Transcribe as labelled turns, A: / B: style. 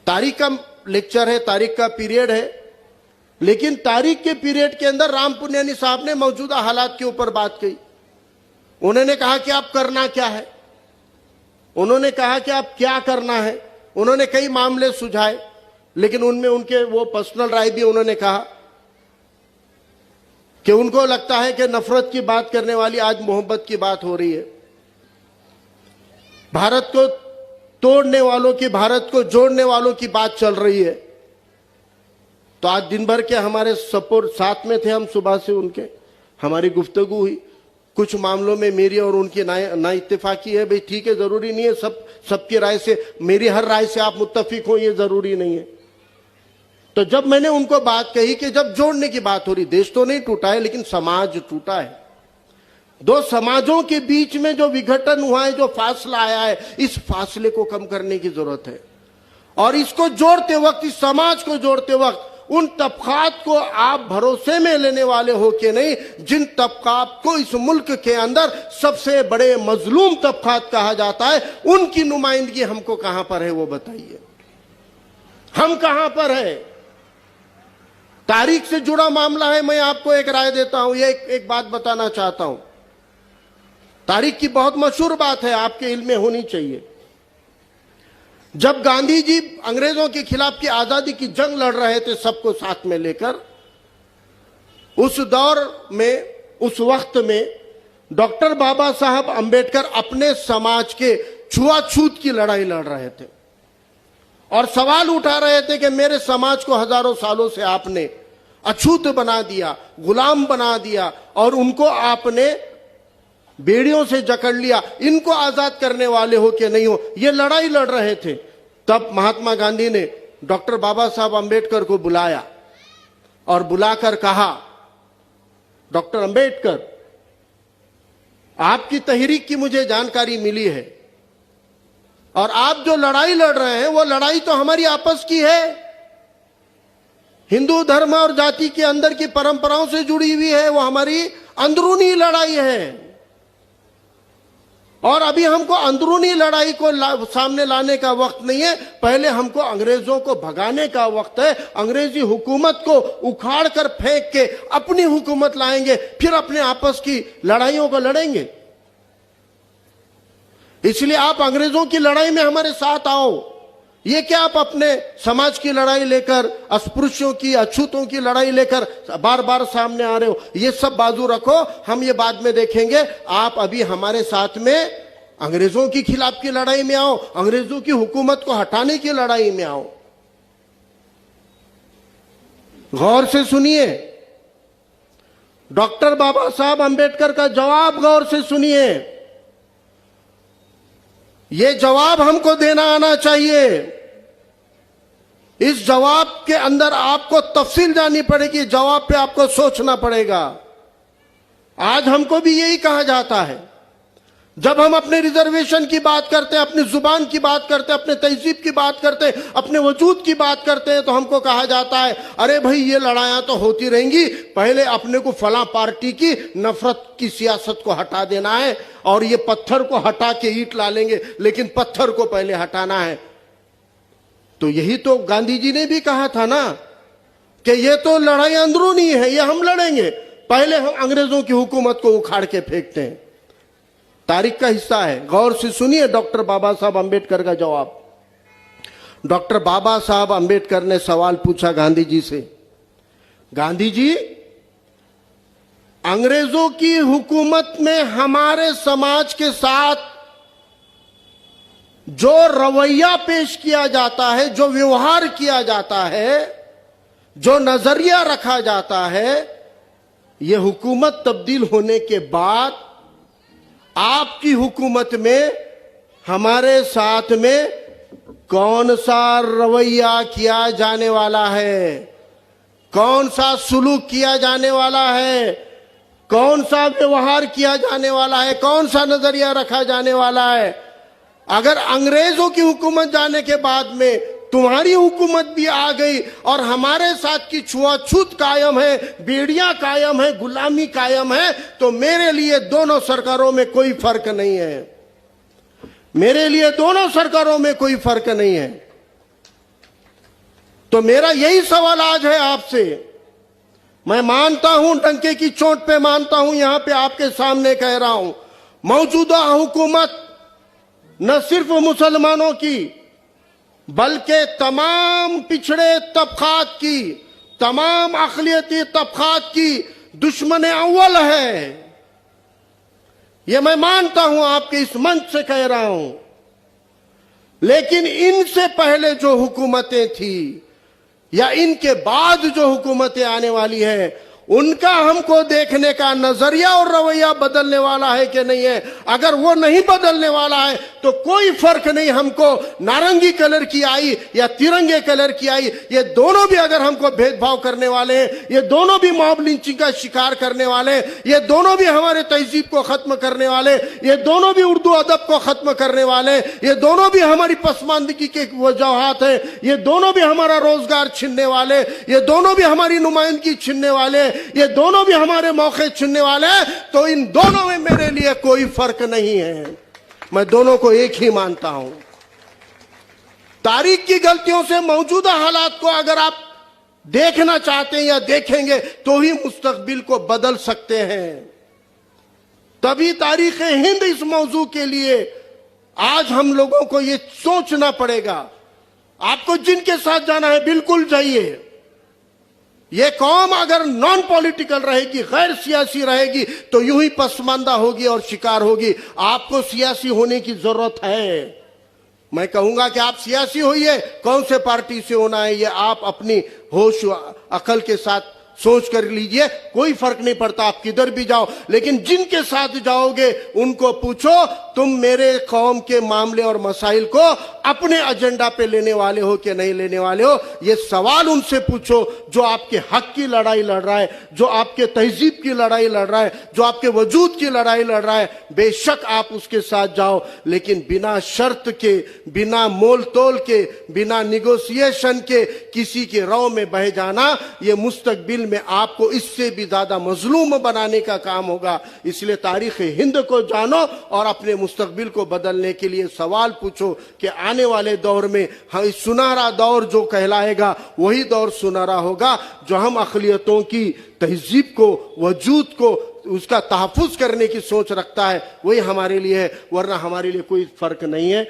A: तारीख का लेक्चर है, तारीख का पीरियड है, लेकिन तारीख के पीरियड के अंदर राम पुनियानी साहब ने मौजूदा हालात के ऊपर बात कही। उन्होंने कहा कि आप करना क्या है, उन्होंने कहा कि आप क्या करना है, उन्होंने कई मामले सुझाए, लेकिन उनमें उनके वो पर्सनल राय भी उन्होंने कहा कि उनको लगता है कि नफरत की बात करने वाली आज मोहब्बत की बात हो रही है। भारत को तोड़ने वालों की, भारत को जोड़ने वालों की बात चल रही है। तो आज दिन भर के हमारे सपोर्ट साथ में थे, हम सुबह से उनके, हमारी गुफ्तगू हुई। कुछ मामलों में मेरी और उनकी ना इत्तेफाकी है। भाई ठीक है, जरूरी नहीं है सबकी राय से, मेरी हर राय से आप मुत्तफिक हो, ये जरूरी नहीं है। तो जब मैंने उनको बात कही कि जब जोड़ने की बात हो रही, देश तो नहीं टूटा है लेकिन समाज टूटा है। दो समाजों के बीच में जो विघटन हुआ है, जो फासला आया है, इस फासले को कम करने की जरूरत है। और इसको जोड़ते वक्त, इस समाज को जोड़ते वक्त, उन तबकात को आप भरोसे में लेने वाले हो कि नहीं, जिन तबकात को इस मुल्क के अंदर सबसे बड़े मजलूम तबकात कहा जाता है, उनकी नुमाइंदगी हमको कहां पर है वो बताइए। हम कहां पर है? तारीख से जुड़ा मामला है। मैं आपको एक राय देता हूं, ये एक बात बताना चाहता हूं। तारीख की बहुत मशहूर बात है, आपके इल्म में होनी चाहिए। जब गांधी जी अंग्रेजों के खिलाफ की आजादी की जंग लड़ रहे थे सबको साथ में लेकर, उस दौर में, उस वक्त में डॉक्टर बाबा साहब अंबेडकर अपने समाज के छुआछूत की लड़ाई लड़ रहे थे और सवाल उठा रहे थे कि मेरे समाज को हजारों सालों से आपने अछूत बना दिया, गुलाम बना दिया और उनको आपने बेड़ियों से जकड़ लिया, इनको आजाद करने वाले हो कि नहीं हो। ये लड़ाई लड़ रहे थे। तब महात्मा गांधी ने डॉक्टर बाबा साहब अंबेडकर को बुलाया और बुलाकर कहा, डॉक्टर अंबेडकर, आपकी तहरीक की मुझे जानकारी मिली है और आप जो लड़ाई लड़ रहे हैं वो लड़ाई तो हमारी आपस की है, हिंदू धर्म और जाति के अंदर की परंपराओं से जुड़ी हुई है, वो हमारी अंदरूनी लड़ाई है। और अभी हमको अंदरूनी लड़ाई को सामने लाने का वक्त नहीं है, पहले हमको अंग्रेजों को भगाने का वक्त है। अंग्रेजी हुकूमत को उखाड़ कर फेंक के अपनी हुकूमत लाएंगे, फिर अपने आपस की लड़ाइयों को लड़ेंगे। इसलिए आप अंग्रेजों की लड़ाई में हमारे साथ आओ। ये क्या आप अपने समाज की लड़ाई लेकर, अस्पृश्यों की, अछूतों की लड़ाई लेकर बार बार सामने आ रहे हो? ये सब बाजू रखो, हम ये बाद में देखेंगे। आप अभी हमारे साथ में अंग्रेजों की खिलाफ की लड़ाई में आओ, अंग्रेजों की हुकूमत को हटाने की लड़ाई में आओ। गौर से सुनिए, डॉक्टर बाबा साहब अंबेडकर का जवाब गौर से सुनिए। ये जवाब हमको देना आना चाहिए। इस जवाब के अंदर आपको तफसील जाननी पड़ेगी, जवाब पे आपको सोचना पड़ेगा। आज हमको भी यही कहा जाता है, जब हम अपने रिजर्वेशन की बात करते हैं, अपनी जुबान की बात करते हैं, अपने तहजीब की बात करते हैं, अपने वजूद की बात करते हैं, तो हमको कहा जाता है, अरे भाई ये लड़ाइयां तो होती रहेंगी, पहले अपने को फला पार्टी की नफरत की सियासत को हटा देना है और ये पत्थर को हटा के ईंट ला लेंगे, लेकिन पत्थर को पहले हटाना है। तो यही तो गांधी जी ने भी कहा था ना कि ये तो लड़ाई अंदरूनी है, ये हम लड़ेंगे, पहले हम अंग्रेजों की हुकूमत को उखाड़ के फेंकते हैं। तारीख का हिस्सा है, गौर से सुनिए डॉक्टर बाबा साहब अंबेडकर का जवाब। डॉक्टर बाबा साहब अंबेडकर ने सवाल पूछा गांधी जी से, गांधी जी, अंग्रेजों की हुकूमत में हमारे समाज के साथ जो रवैया पेश किया जाता है, जो व्यवहार किया जाता है, जो नजरिया रखा जाता है, यह हुकूमत तब्दील होने के बाद आपकी हुकूमत में हमारे साथ में कौन सा रवैया किया जाने वाला है, कौन सा सुलूक किया जाने वाला है, कौन सा व्यवहार किया जाने वाला है, कौन सा नजरिया रखा जाने वाला है। अगर अंग्रेजों की हुकूमत जाने के बाद में तुम्हारी हुकूमत भी आ गई और हमारे साथ की छुआछूत कायम है, बेड़ियां कायम है, गुलामी कायम है, तो मेरे लिए दोनों सरकारों में कोई फर्क नहीं है। मेरे लिए दोनों सरकारों में कोई फर्क नहीं है। तो मेरा यही सवाल आज है आपसे। मैं मानता हूं, डंके की चोट पे मानता हूं, यहां पे आपके सामने कह रहा हूं, मौजूदा हुकूमत न सिर्फ मुसलमानों की बल्कि तमाम पिछड़े तबकात की, तमाम अक़लियती तबकात की दुश्मन अव्वल है। यह मैं मानता हूं, आपके इस मंच से कह रहा हूं। लेकिन इनसे पहले जो हुकूमतें थी या इनके बाद जो हुकूमतें आने वाली हैं, उनका हमको देखने का नजरिया और रवैया बदलने वाला है कि नहीं है। अगर वो नहीं बदलने वाला है तो कोई फर्क नहीं, हमको नारंगी कलर की आई या तिरंगे कलर की आई, ये दोनों भी अगर हमको भेदभाव करने वाले हैं, ये दोनों भी मॉब लिंचिंग का शिकार करने वाले हैं, ये दोनों भी हमारे तहजीब को खत्म करने वाले, ये दोनों भी उर्दू अदब को खत्म करने वाले, ये दोनों भी हमारी पसमानदगी के वजूहात हैं, ये दोनों भी हमारा रोजगार छीनने वाले, ये दोनों भी हमारी नुमाइंदगी छीनने वाले, ये दोनों भी हमारे मौके छीनने वाले हैं। तो इन दोनों में मेरे लिए कोई फर्क नहीं है, मैं दोनों को एक ही मानता हूं। तारीख की गलतियों से मौजूदा हालात को अगर आप देखना चाहते हैं या देखेंगे तो ही मुस्तकबिल को बदल सकते हैं। तभी तारीख हिंद इस मौजू के लिए आज हम लोगों को ये सोचना पड़ेगा। आपको जिनके साथ जाना है बिल्कुल जाइए। ये कौम अगर नॉन पॉलिटिकल रहेगी, गैर सियासी रहेगी, तो यूं ही पसमानदा होगी और शिकार होगी। आपको सियासी होने की जरूरत है। मैं कहूंगा कि आप सियासी होइए, कौन से पार्टी से होना है ये आप अपनी होश अकल के साथ सोच कर लीजिए, कोई फर्क नहीं पड़ता, आप किधर भी जाओ। लेकिन जिनके साथ जाओगे उनको पूछो, तुम मेरे कौम के मामले और मसाइल को अपने एजेंडा पे लेने वाले हो कि नहीं लेने वाले हो। ये सवाल उनसे पूछो जो आपके हक की लड़ाई लड़ रहा है, जो आपके तहजीब की लड़ाई लड़ रहा है, जो आपके वजूद की लड़ाई लड़ रहा है। बेशक आप उसके साथ जाओ, लेकिन बिना शर्त के, बिना मोल तोल के, बिना निगोसिएशन के किसी के रौ में बह जाना, ये मुस्तकबिल में आपको इससे भी ज्यादा मजलूम बनाने का काम होगा। इसलिए तारीख हिंद को जानो और अपने मुस्तकबिल को बदलने के लिए सवाल पूछो कि आने वाले दौर में सुनहरा दौर जो कहलाएगा वही दौर सुनहरा होगा, जो हम अक़लियतों की तहजीब को, वजूद को, उसका तहफ़्फ़ुज़ करने की सोच रखता है, वही हमारे लिए है, वरना हमारे लिए कोई फर्क नहीं है।